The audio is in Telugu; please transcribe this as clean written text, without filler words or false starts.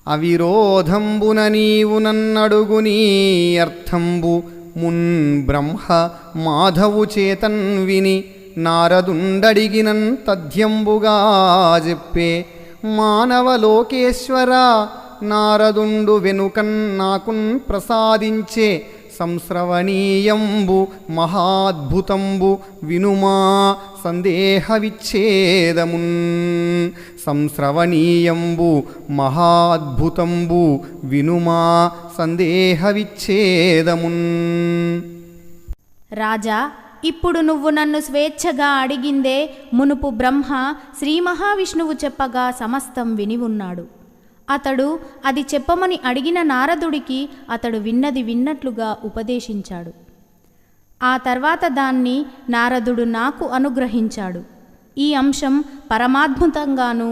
అవిరోధంబున నీవు నన్నడుగునీ అర్థంబు మున్ బ్రహ్మ మాధవు చేతన్ విని నారదుండడిగినన్ తథ్యంబుగా చెప్పే మానవలోకేశ్వర నారదుండు వెనుకన్ నాకున్ ప్రసాదించే సంశ్రవణీయంబు మహాద్భుతంబు వినుమా సందేహ విచ్ఛేదమున్. సంశ్రవణీయంబు మహాద్భుతంబు వినుమా సందేహ విచ్ఛేదమున్. రాజా, ఇప్పుడు నువ్వు నన్ను స్వేచ్ఛగా అడిగిందే మునుపు బ్రహ్మ శ్రీ మహావిష్ణువు చెప్పగా సమస్తం విని ఉన్నాడు. అతడు అది చెప్పమని అడిగిన నారదుడికి అతడు విన్నది విన్నట్లుగా ఉపదేశించాడు. ఆ తర్వాత దాన్ని నారదుడు నాకు అనుగ్రహించాడు. ఈ అంశం పరమాద్భుతంగాను